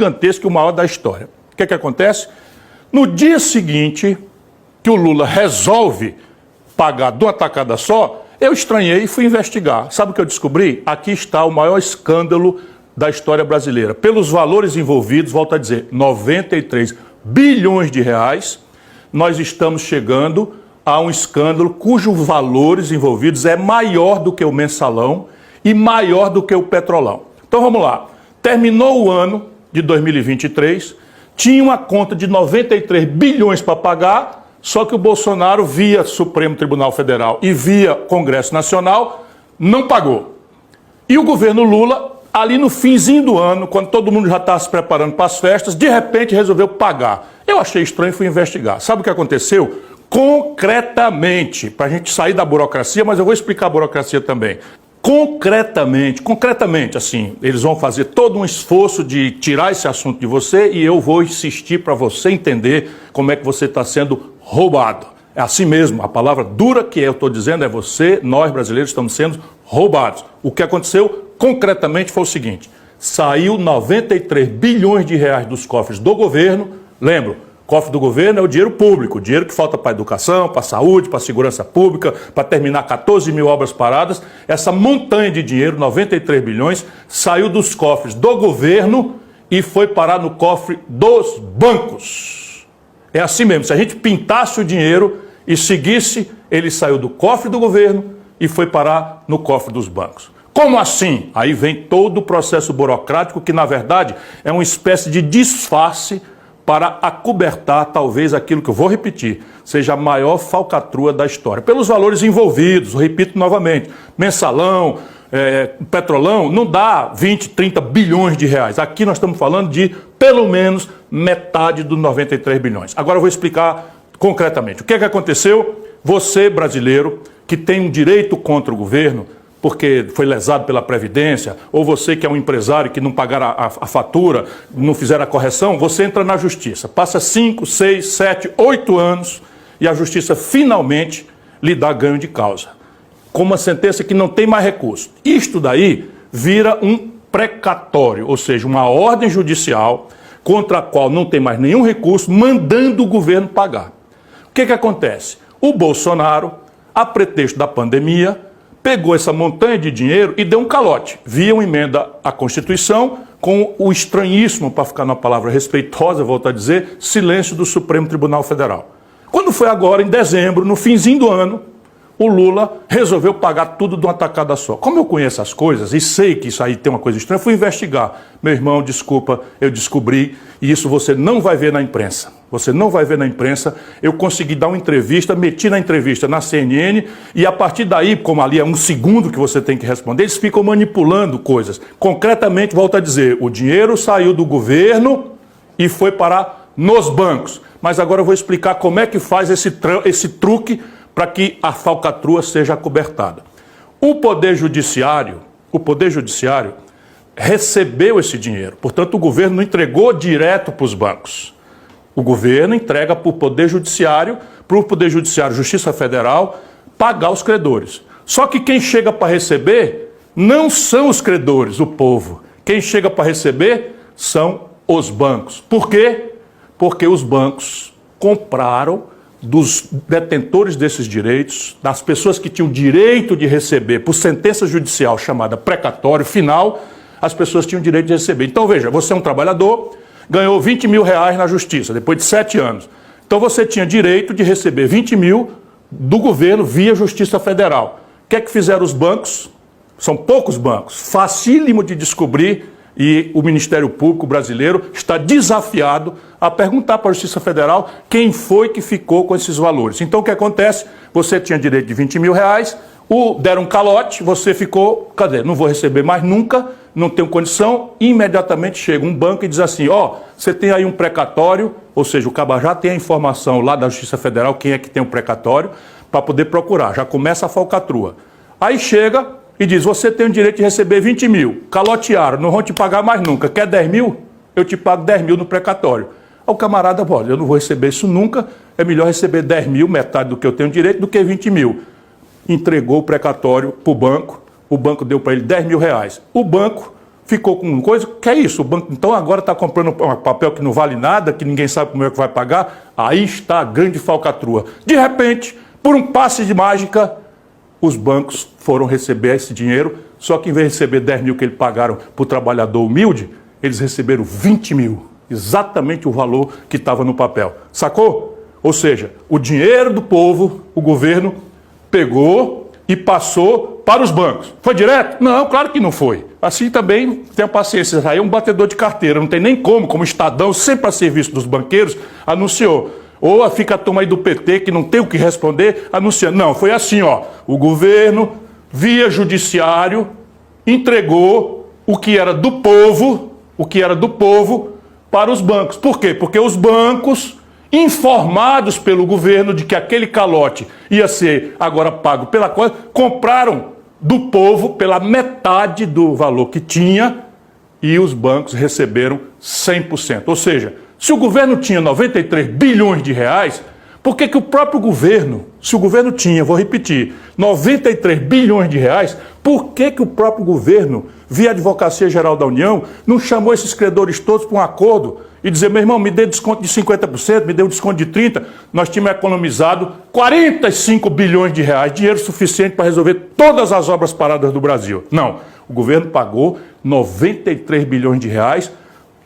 gigantesco e o maior da história. O que é que acontece? No dia seguinte que o Lula resolve pagar de uma tacada só, eu estranhei e fui investigar. Sabe o que eu descobri? Aqui está o maior escândalo da história brasileira. Pelos valores envolvidos, volto a dizer, 93 bilhões de reais, nós estamos chegando a um escândalo cujos valores envolvidos é maior do que o mensalão e maior do que o petrolão. Então vamos lá. Terminou o ano de 2023, tinha uma conta de 93 bilhões para pagar, só que o Bolsonaro, via Supremo Tribunal Federal e via Congresso Nacional, não pagou. E o governo Lula, ali no finzinho do ano, quando todo mundo já estava se preparando para as festas, de repente resolveu pagar. Eu achei estranho e fui investigar. Sabe o que aconteceu? Concretamente, para a gente sair da burocracia, mas eu vou explicar a burocracia também. Concretamente, assim, eles vão fazer todo um esforço de tirar esse assunto de você e eu vou insistir para você entender como é que você está sendo roubado. É assim mesmo, a palavra dura que eu estou dizendo é você, nós brasileiros estamos sendo roubados. O que aconteceu concretamente foi o seguinte: saiu 93 bilhões de reais dos cofres do governo. Lembro, cofre do governo é o dinheiro público, o dinheiro que falta para a educação, para a saúde, para a segurança pública, para terminar 14 mil obras paradas. Essa montanha de dinheiro, 93 bilhões, saiu dos cofres do governo e foi parar no cofre dos bancos. É assim mesmo, se a gente pintasse o dinheiro e seguisse, ele saiu do cofre do governo e foi parar no cofre dos bancos. Como assim? Aí vem todo o processo burocrático que, na verdade, é uma espécie de disfarce para acobertar, talvez, aquilo que eu vou repetir, seja a maior falcatrua da história. Pelos valores envolvidos, repito novamente, mensalão, petrolão, não dá 20, 30 bilhões de reais. Aqui nós estamos falando de, pelo menos, metade dos 93 bilhões. Agora eu vou explicar concretamente. O que é que aconteceu? Você, brasileiro, que tem um direito contra o governo, porque foi lesado pela Previdência, ou você que é um empresário que não pagar a fatura, não fizer a correção, você entra na Justiça. Passa 5, 6, 7, 8 anos e a Justiça finalmente lhe dá ganho de causa, com uma sentença que não tem mais recurso. Isto daí vira um precatório, ou seja, uma ordem judicial contra a qual não tem mais nenhum recurso, mandando o governo pagar. O que acontece? O Bolsonaro, a pretexto da pandemia, pegou essa montanha de dinheiro e deu um calote, via uma emenda à Constituição, com o estranhíssimo, para ficar numa palavra respeitosa, volto a dizer, silêncio do Supremo Tribunal Federal. Quando foi agora, em dezembro, no finzinho do ano, o Lula resolveu pagar tudo de uma tacada só. Como eu conheço as coisas e sei que isso aí tem uma coisa estranha, fui investigar. Meu irmão, desculpa, eu descobri, e isso você não vai ver na imprensa. Você não vai ver na imprensa. Eu consegui dar uma entrevista, meti na entrevista na CNN, e a partir daí, como ali é um segundo que você tem que responder, eles ficam manipulando coisas. Concretamente, volto a dizer, o dinheiro saiu do governo e foi parar nos bancos. Mas agora eu vou explicar como é que faz esse truque para que a falcatrua seja acobertada. O Poder Judiciário recebeu esse dinheiro, portanto o governo não entregou direto para os bancos. O governo entrega para o Poder Judiciário, Justiça Federal, pagar os credores. Só que quem chega para receber não são os credores, o povo. Quem chega para receber são os bancos. Por quê? Porque os bancos compraram dos detentores desses direitos, das pessoas que tinham direito de receber por sentença judicial chamada precatório final, as pessoas tinham direito de receber. Então veja, você é um trabalhador, ganhou 20 mil reais na justiça, depois de 7 anos. Então você tinha direito de receber 20 mil do governo via Justiça Federal. O que é que fizeram os bancos? São poucos bancos, facílimo de descobrir, e o Ministério Público brasileiro está desafiado a perguntar para a Justiça Federal quem foi que ficou com esses valores. Então o que acontece? Você tinha direito de 20 mil reais, deram um calote, você ficou, cadê? Não vou receber mais nunca, não tenho condição, imediatamente chega um banco e diz assim, você tem aí um precatório, ou seja, o caba já tem a informação lá da Justiça Federal, quem é que tem um precatório, para poder procurar, já começa a falcatrua. Aí chega e diz, você tem o direito de receber 20 mil, calotearam, não vão te pagar mais nunca, quer 10 mil? Eu te pago 10 mil no precatório. Aí o camarada, olha, eu não vou receber isso nunca, é melhor receber 10 mil, metade do que eu tenho direito, do que 20 mil. Entregou o precatório para o banco deu para ele 10 mil reais. O banco ficou com coisa, que é isso, o banco então agora está comprando um papel que não vale nada, que ninguém sabe como é que vai pagar, aí está a grande falcatrua. De repente, por um passe de mágica, os bancos foram receber esse dinheiro, só que em vez de receber 10 mil que eles pagaram para o trabalhador humilde, eles receberam 20 mil, exatamente o valor que estava no papel. Sacou? Ou seja, o dinheiro do povo, o governo pegou e passou para os bancos. Foi direto? Não, claro que não foi. Assim também, tenha paciência, isso aí é um batedor de carteira, não tem nem como o Estadão, sempre a serviço dos banqueiros, anunciou. Ou fica a turma aí do PT, que não tem o que responder, anunciando. Não, foi assim, ó, o governo, via judiciário, entregou o que era do povo, para os bancos. Por quê? Porque os bancos, informados pelo governo de que aquele calote ia ser agora pago pela coisa, compraram do povo pela metade do valor que tinha e os bancos receberam 100%. Ou seja, se o governo tinha 93 bilhões de reais, por que o próprio governo, se o governo tinha, vou repetir, 93 bilhões de reais, por que o próprio governo, via Advocacia Geral da União, não chamou esses credores todos para um acordo e dizer, meu irmão, me dê desconto de 50%, me dê um desconto de 30%, nós tínhamos economizado 45 bilhões de reais, dinheiro suficiente para resolver todas as obras paradas do Brasil. Não, o governo pagou 93 bilhões de reais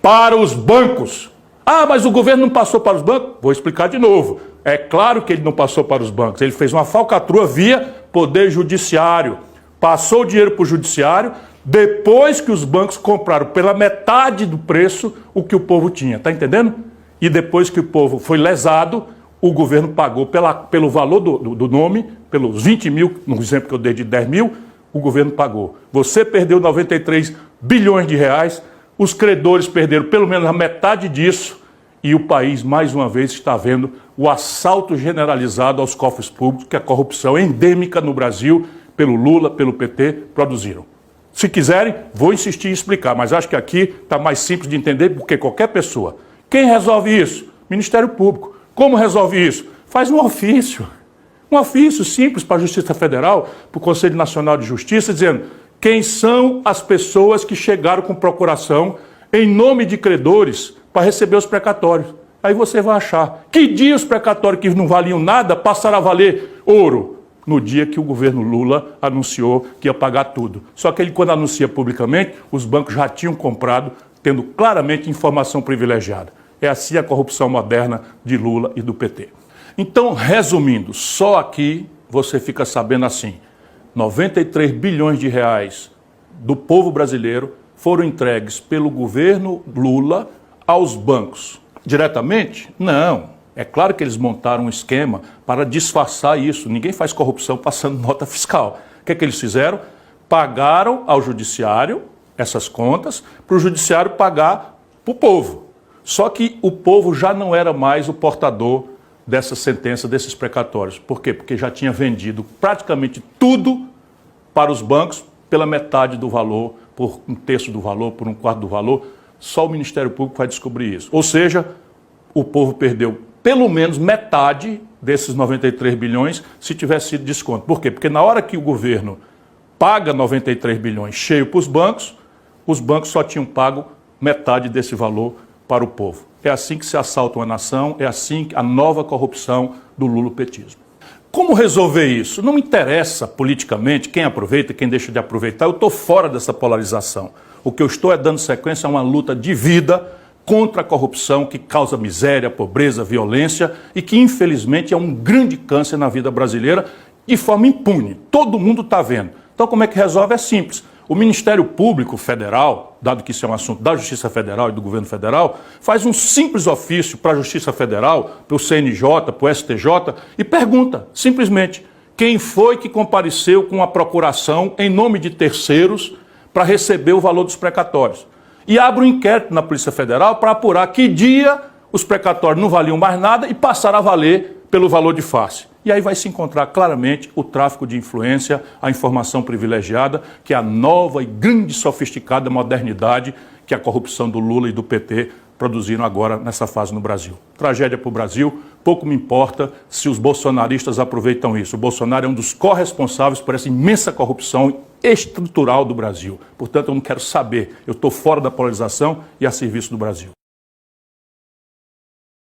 para os bancos. Ah, mas o governo não passou para os bancos? Vou explicar de novo. É claro que ele não passou para os bancos, ele fez uma falcatrua via Poder Judiciário. Passou o dinheiro para o Judiciário, depois que os bancos compraram pela metade do preço o que o povo tinha, tá entendendo? E depois que o povo foi lesado, o governo pagou pelo valor do nome, pelos 20 mil, no exemplo que eu dei de 10 mil, o governo pagou. Você perdeu 93 bilhões de reais, os credores perderam pelo menos a metade disso e o país, mais uma vez, está vendo o assalto generalizado aos cofres públicos que a corrupção endêmica no Brasil, pelo Lula, pelo PT, produziram. Se quiserem, vou insistir em explicar, mas acho que aqui está mais simples de entender porque qualquer pessoa. Quem resolve isso? Ministério Público. Como resolve isso? Faz um ofício simples para a Justiça Federal, para o Conselho Nacional de Justiça, dizendo quem são as pessoas que chegaram com procuração em nome de credores para receber os precatórios. Aí você vai achar que dia os precatórios que não valiam nada passaram a valer ouro. No dia que o governo Lula anunciou que ia pagar tudo. Só que ele, quando anuncia publicamente, os bancos já tinham comprado, tendo claramente informação privilegiada. É assim a corrupção moderna de Lula e do PT. Então, resumindo, só aqui você fica sabendo assim, 93 bilhões de reais do povo brasileiro foram entregues pelo governo Lula aos bancos. Diretamente? Não. É claro que eles montaram um esquema para disfarçar isso. Ninguém faz corrupção passando nota fiscal. O que é que eles fizeram? Pagaram ao judiciário essas contas para o judiciário pagar para o povo. Só que o povo já não era mais o portador dessa sentença, desses precatórios. Por quê? Porque já tinha vendido praticamente tudo para os bancos pela metade do valor, por um terço do valor, por um quarto do valor. Só o Ministério Público vai descobrir isso. Ou seja, o povo perdeu pelo menos metade desses 93 bilhões se tivesse sido desconto. Por quê? Porque na hora que o governo paga 93 bilhões cheio para os bancos só tinham pago metade desse valor para o povo. É assim que se assalta uma nação, é assim a nova corrupção do lulopetismo. Como resolver isso? Não me interessa politicamente quem aproveita e quem deixa de aproveitar, eu estou fora dessa polarização. O que eu estou é dando sequência a uma luta de vida contra a corrupção que causa miséria, pobreza, violência e que, infelizmente, é um grande câncer na vida brasileira de forma impune. Todo mundo está vendo. Então, como é que resolve? É simples. O Ministério Público Federal, dado que isso é um assunto da Justiça Federal e do Governo Federal, faz um simples ofício para a Justiça Federal, para o CNJ, para o STJ e pergunta, simplesmente, quem foi que compareceu com a procuração em nome de terceiros para receber o valor dos precatórios. E abre um inquérito na Polícia Federal para apurar que dia os precatórios não valiam mais nada e passaram a valer pelo valor de face. E aí vai se encontrar claramente o tráfico de influência, a informação privilegiada, que é a nova e grande sofisticada modernidade que a corrupção do Lula e do PT produziram agora nessa fase no Brasil. Tragédia para o Brasil, pouco me importa se os bolsonaristas aproveitam isso. O Bolsonaro é um dos corresponsáveis por essa imensa corrupção estrutural do Brasil. Portanto, eu não quero saber. Eu estou fora da polarização e a serviço do Brasil.